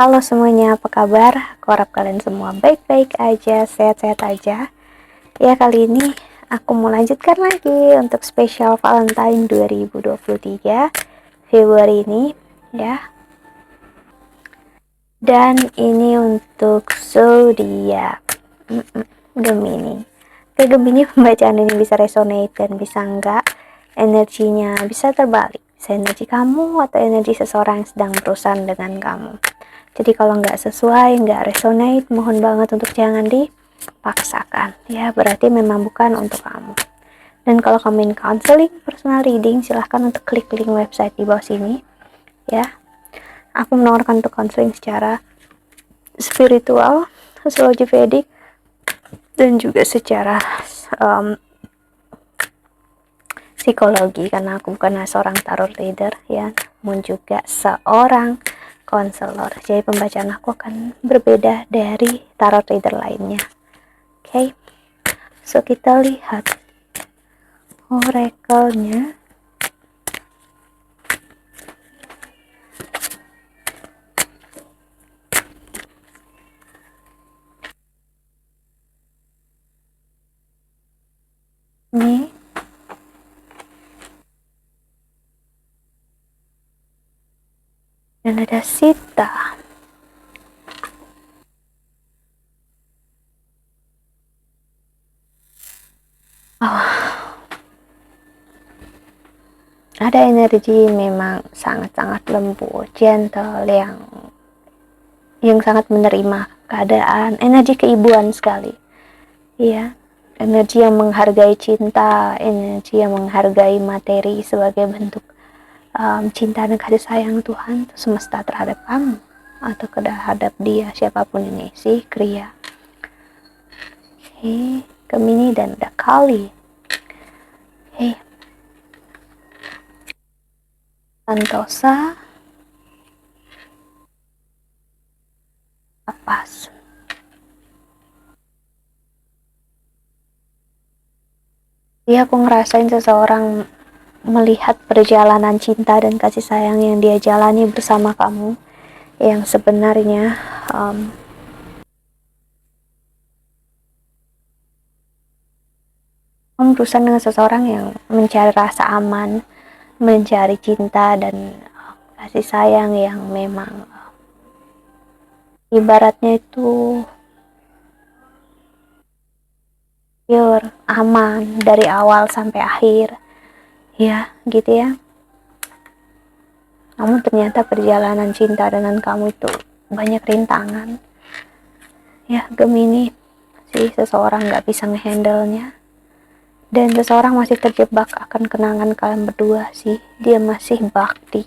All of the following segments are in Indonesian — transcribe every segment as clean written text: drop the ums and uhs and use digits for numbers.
Halo semuanya, apa kabar? Aku harap kalian semua baik-baik aja, sehat-sehat aja. Ya, kali ini aku mau lanjutkan lagi untuk spesial Valentine 2023 Februari ini, ya. Dan ini untuk zodiak Gemini. Ke Gemini, pembacaan ini bisa resonate dan bisa enggak. Energinya bisa terbalik. Bisa energi kamu atau energi seseorang yang sedang berurusan dengan kamu. Jadi kalau nggak sesuai, nggak resonate, mohon banget untuk jangan dipaksakan. Ya, berarti memang bukan untuk kamu. Dan kalau kamu ingin counseling, personal reading, silahkan untuk klik link website di bawah sini. Ya, aku menawarkan untuk counseling secara spiritual, astrologi Vedic, dan juga secara psikologi, karena aku bukan seorang tarot reader ya, namun juga seorang konselor. Jadi pembacaan aku akan berbeda dari tarot reader lainnya. Oke, so kita lihat oracle-nya. Ini dan ada Sita. Ada energi memang sangat-sangat lembut, gentle, yang sangat menerima keadaan, energi keibuan sekali. Iya, energi yang menghargai cinta, energi yang menghargai materi sebagai bentuk cinta dan kasih sayang Tuhan semesta terhadap kamu atau terhadap dia, siapapun ini, si Kriya. Oke, Gemini dan ada Kali. Oke, Santosa, Tapas. Iya, aku ngerasain seseorang melihat perjalanan cinta dan kasih sayang yang dia jalani bersama kamu, yang sebenarnya kamu berusaha dengan seseorang yang mencari rasa aman, mencari cinta dan kasih sayang yang memang ibaratnya itu pure, aman dari awal sampai akhir, ya gitu ya. Namun ternyata perjalanan cinta dengan kamu itu banyak rintangan, ya Gemini. Si seseorang nggak bisa ngehandle-nya, dan seseorang masih terjebak akan kenangan kalian berdua sih. Dia masih bakti,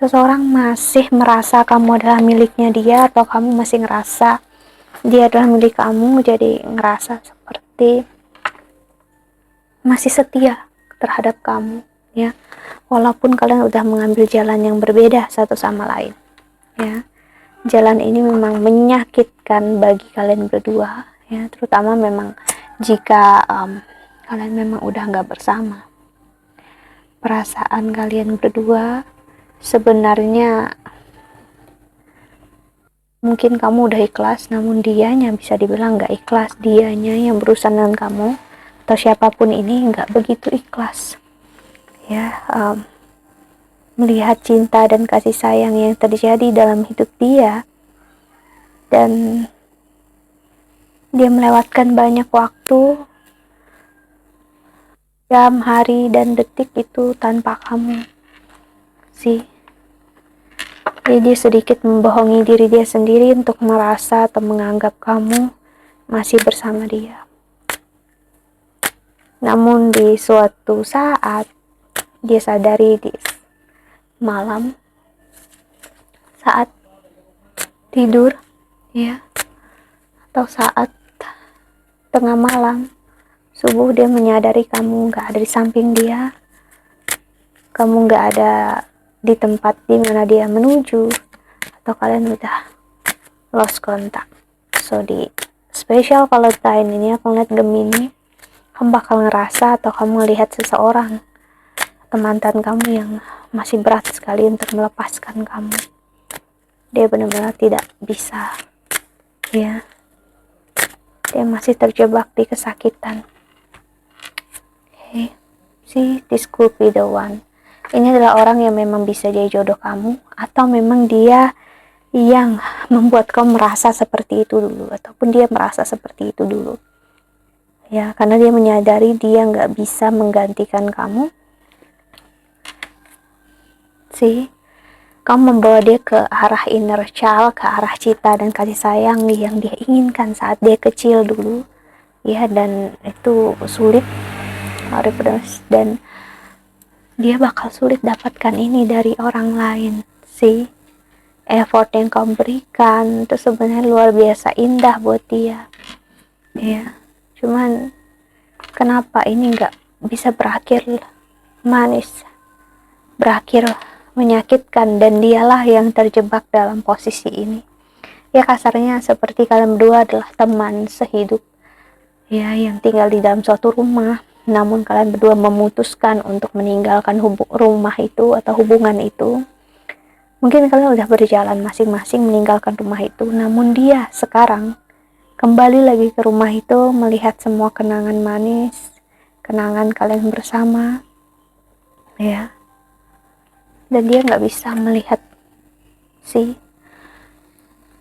seseorang masih merasa kamu adalah miliknya dia, atau kamu masih ngerasa dia adalah milik kamu, jadi ngerasa seperti masih setia terhadap kamu ya, walaupun kalian udah mengambil jalan yang berbeda satu sama lain ya. Jalan ini memang menyakitkan bagi kalian berdua ya, terutama memang jika kalian memang udah nggak bersama. Perasaan kalian berdua sebenarnya mungkin kamu udah ikhlas, namun dianya bisa dibilang nggak ikhlas. Dianya yang berurusan dengan kamu atau siapapun ini nggak begitu ikhlas ya, melihat cinta dan kasih sayang yang terjadi dalam hidup dia, dan dia melewatkan banyak waktu, jam, hari, dan detik itu tanpa kamu sih. Jadi dia sedikit membohongi diri dia sendiri untuk merasa atau menganggap kamu masih bersama dia. Namun di suatu saat dia sadari di malam saat tidur ya, atau saat tengah malam subuh, dia menyadari kamu gak ada di samping dia, kamu gak ada di tempat di mana dia menuju, atau kalian udah lost contact. So di special Valentine ini aku ngeliat Gemini, kamu bakal ngerasa atau kamu lihat seseorang atau mantan kamu yang masih berat sekali untuk melepaskan kamu Dia benar-benar tidak bisa, ya. Dia masih terjebak di kesakitan. Okay. See, this could be the one. Ini adalah orang yang memang bisa jadi jodoh kamu, atau memang dia yang membuat kamu merasa seperti itu dulu, ataupun dia merasa seperti itu dulu. Ya, karena dia menyadari dia nggak bisa menggantikan kamu. See, kamu membawa dia ke arah inner child, ke arah cita dan kasih sayang yang dia inginkan saat dia kecil dulu. Ya, dan itu sulit, dan dia bakal sulit dapatkan ini dari orang lain. See, effort yang kamu berikan itu sebenarnya luar biasa indah buat dia. Ya, cuman kenapa ini nggak bisa berakhir manis, berakhir menyakitkan, dan dialah yang terjebak dalam posisi ini. Ya, kasarnya seperti kalian berdua adalah teman sehidup, ya, yang tinggal di dalam suatu rumah, namun kalian berdua memutuskan untuk meninggalkan rumah itu atau hubungan itu. Mungkin kalian udah berjalan masing-masing meninggalkan rumah itu, namun dia sekarang kembali lagi ke rumah itu, melihat semua kenangan manis, kenangan kalian bersama, ya. Dan dia nggak bisa melihat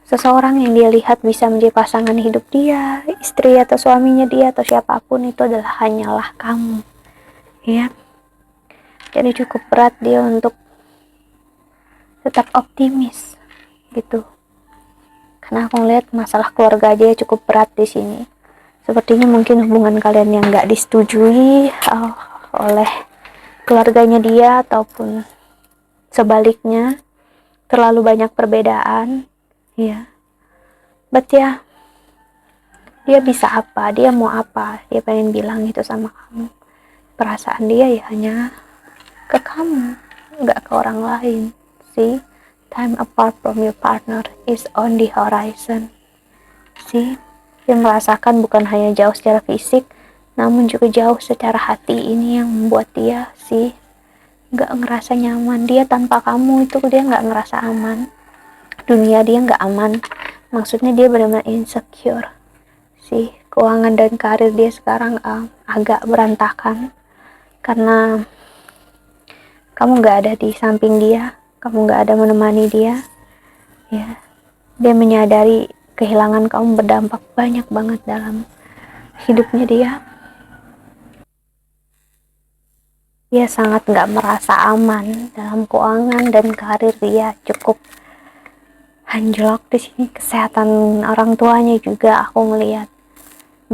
seseorang yang dia lihat bisa menjadi pasangan hidup dia, istri atau suaminya dia atau siapapun itu adalah hanyalah kamu, ya. Jadi cukup berat dia untuk tetap optimis, gitu. Karena aku ngeliat masalah keluarga dia cukup berat di sini. Sepertinya mungkin hubungan kalian yang nggak disetujui oleh keluarganya dia, ataupun sebaliknya terlalu banyak perbedaan, ya. But ya, dia bisa apa, dia mau apa, dia pengen bilang itu sama kamu. Perasaan dia ya hanya ke kamu, nggak ke orang lain. See, time apart from your partner is on the horizon. See, dia merasakan bukan hanya jauh secara fisik, namun juga jauh secara hati. Ini yang membuat dia nggak ngerasa nyaman. Dia tanpa kamu itu dia nggak ngerasa aman. Dunia dia nggak aman. Maksudnya dia benar-benar insecure. Keuangan dan karir dia sekarang agak berantakan karena kamu nggak ada di samping dia, kamu nggak ada menemani dia, ya. Dia menyadari kehilangan kamu berdampak banyak banget dalam hidupnya dia. Dia sangat nggak merasa aman dalam keuangan dan karir dia cukup anjlok di sini. Kesehatan orang tuanya juga aku ngelihat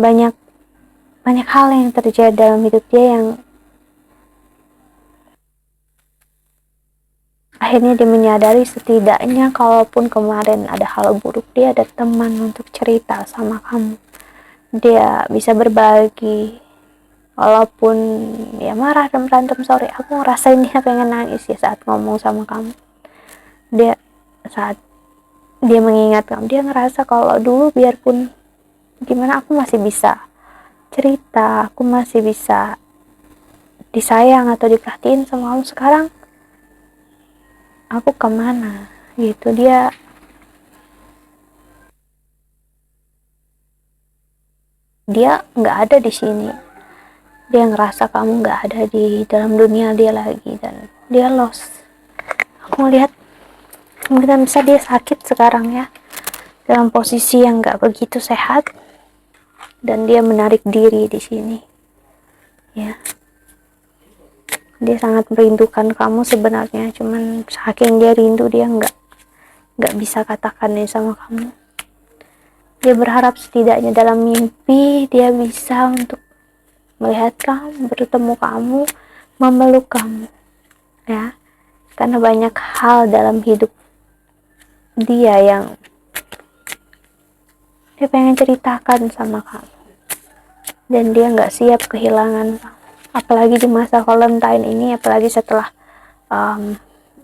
banyak hal yang terjadi dalam hidup dia yang akhirnya dia menyadari setidaknya kalaupun kemarin ada hal buruk, dia ada teman untuk cerita sama kamu. Dia bisa berbagi, walaupun ya marah dan berantem. Sorry, aku ngerasain dia pengen nangis ya saat ngomong sama kamu. Saat dia mengingat kamu, dia ngerasa kalau dulu biarpun gimana aku masih bisa cerita, aku masih bisa disayang atau diperhatiin sama kamu. Sekarang aku kemana gitu. Dia nggak ada di sini. Dia ngerasa kamu nggak ada di dalam dunia dia lagi, dan dia lost. Aku ngelihat kemungkinan besar dia sakit sekarang, ya, dalam posisi yang nggak begitu sehat, dan dia menarik diri di sini, ya. Dia sangat merindukan kamu sebenarnya, cuman saking dia rindu dia nggak bisa katakan ini sama kamu. Dia berharap setidaknya dalam mimpi dia bisa untuk melihat kamu, bertemu kamu, memeluk kamu, ya. Karena banyak hal dalam hidup dia yang dia pengen ceritakan sama kamu, dan dia nggak siap kehilangan kamu. Apalagi di masa Valentine ini, apalagi setelah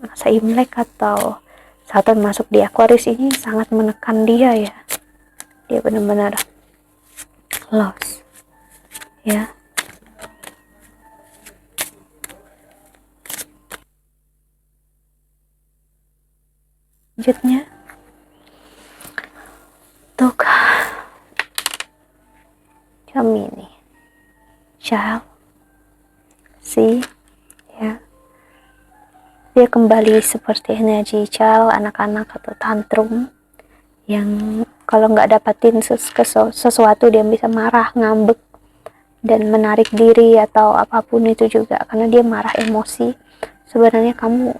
masa Imlek atau Saturn masuk di Aquarius ini sangat menekan dia, ya. Dia benar-benar lost, ya. Selanjutnya Gemini child, see ya, dia kembali seperti energi child, anak-anak atau tantrum yang kalau nggak dapatin sesuatu dia bisa marah, ngambek, dan menarik diri atau apapun itu juga karena dia marah, emosi. Sebenarnya kamu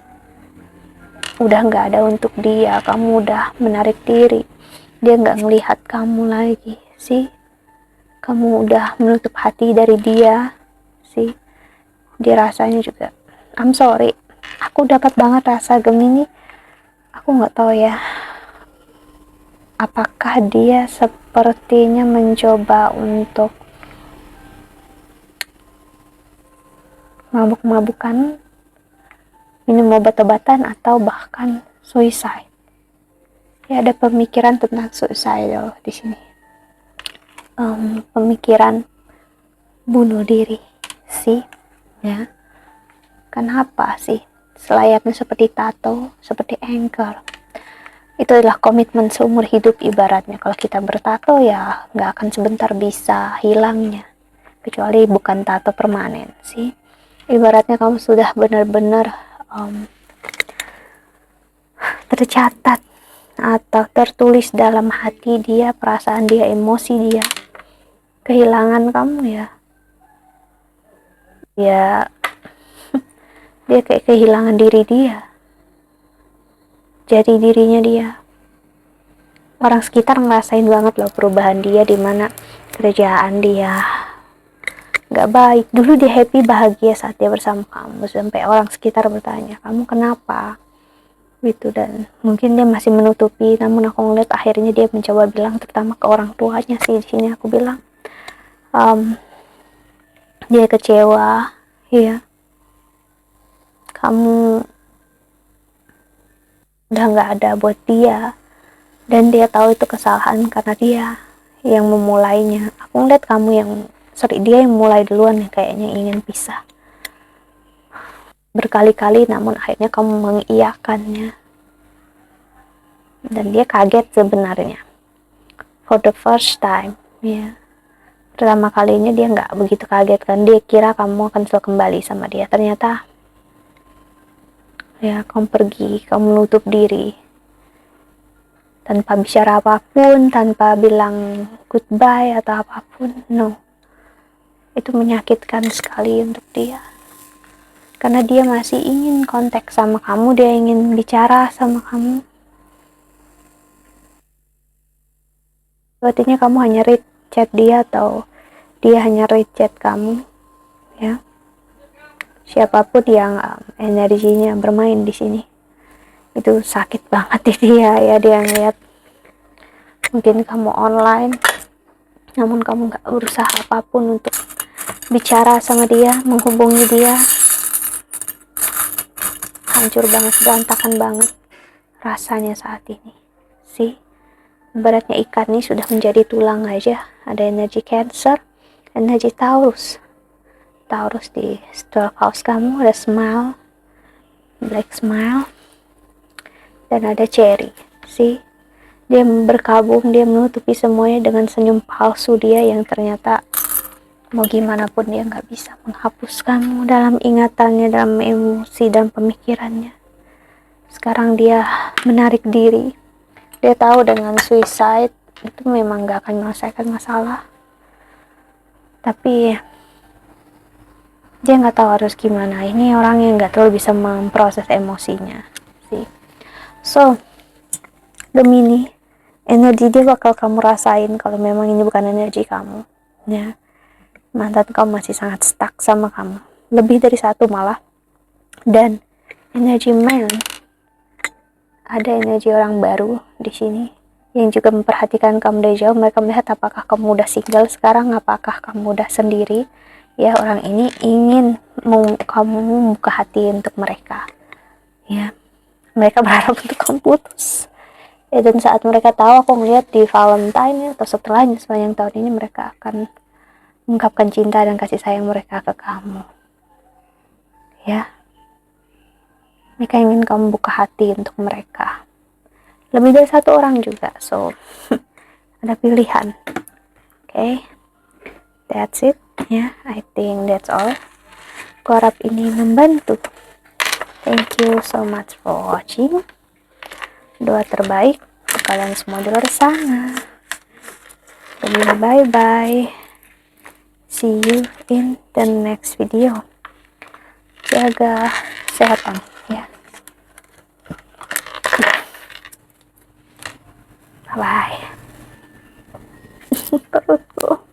udah nggak ada untuk dia, kamu udah menarik diri, dia nggak ngelihat kamu lagi sih, kamu udah menutup hati dari dia sih. Dia rasanya juga I'm sorry, aku dapat banget rasa Gemini. Aku nggak tahu ya apakah dia sepertinya mencoba untuk mabuk-mabukan, minum obat-obatan, atau bahkan suicide. Ya, ada pemikiran tentang suicidal di sini. Pemikiran bunuh diri sih, ya. Kenapa sih? Selayaknya seperti tato, seperti anchor. Itu adalah komitmen seumur hidup ibaratnya. Kalau kita bertato ya nggak akan sebentar bisa hilangnya. Kecuali bukan tato permanen sih. Ibaratnya kamu sudah benar-benar tercatat atau tertulis dalam hati dia, perasaan dia, emosi dia. Kehilangan kamu ya dia kayak kehilangan diri dia, jadi dirinya dia. Orang sekitar ngerasain banget loh perubahan dia, dimana kerjaan dia gak baik. Dulu dia happy, bahagia saat dia bersama kamu, sampai orang sekitar bertanya, kamu kenapa? Gitu. Dan mungkin dia masih menutupi, namun aku ngeliat akhirnya dia mencoba bilang, terutama ke orang tuanya sih. Di sini aku bilang dia kecewa ya, kamu udah nggak ada buat dia, dan dia tahu itu kesalahan karena dia yang memulainya. Aku ngeliat kamu yang dia yang mulai duluan ya, kayaknya ingin pisah berkali-kali, namun akhirnya kamu mengiyakannya. Dan dia kaget sebenarnya for the first time ya. Pertama kalinya dia nggak begitu kaget kan, dia kira kamu akan selalu kembali sama dia. Ternyata ya kamu pergi, kamu menutup diri tanpa bicara apapun, tanpa bilang goodbye atau apapun. No, itu menyakitkan sekali untuk dia, karena dia masih ingin kontak sama kamu, dia ingin bicara sama kamu. Sepertinya kamu hanya read chat dia, atau dia hanya read chat kamu ya. Siapapun yang energinya bermain di sini, itu sakit banget di dia ya. Dia ngeliat mungkin kamu online, namun kamu nggak berusaha apapun untuk bicara sama dia, menghubungi dia. Hancur banget, berantakan banget rasanya saat ini sih. Ibaratnya ikan ini sudah menjadi tulang aja. Ada energi Cancer, energi Taurus di 12 house kamu. Ada smile, black smile, dan ada cherry sih. Dia berkabung, dia menutupi semuanya dengan senyum palsu dia, yang ternyata mau gimana pun dia nggak bisa menghapus kamu dalam ingatannya, dalam emosi dan pemikirannya. Sekarang dia menarik diri. Dia tahu dengan suicide itu memang nggak akan menyelesaikan masalah, tapi dia nggak tahu harus gimana. Ini orang yang nggak terlalu bisa memproses emosinya sih. So Gemini, energi dia bakal kamu rasain kalau memang ini bukan energi kamu ya. Mantan kamu masih sangat stuck sama kamu, lebih dari satu malah. Dan energi man, ada energi orang baru di sini yang juga memperhatikan kamu dari jauh. Mereka melihat apakah kamu udah single sekarang, apakah kamu udah sendiri ya. Orang ini ingin kamu buka hati untuk mereka ya. Mereka berharap untuk kamu putus ya. Dan saat mereka tahu, aku ngeliat di Valentine atau setelahnya sepanjang tahun ini, mereka akan mengungkapkan cinta dan kasih sayang mereka ke kamu ya. Mereka ingin kamu buka hati untuk mereka, lebih dari satu orang juga. So ada pilihan, oke? that's it ya. I think that's all. Aku harap ini membantu. Thank you so much for watching. Doa terbaik untuk kalian semua di luar sana. Bye bye. See you in the next video. Jaga kesehatan ya. Bye. Perutku.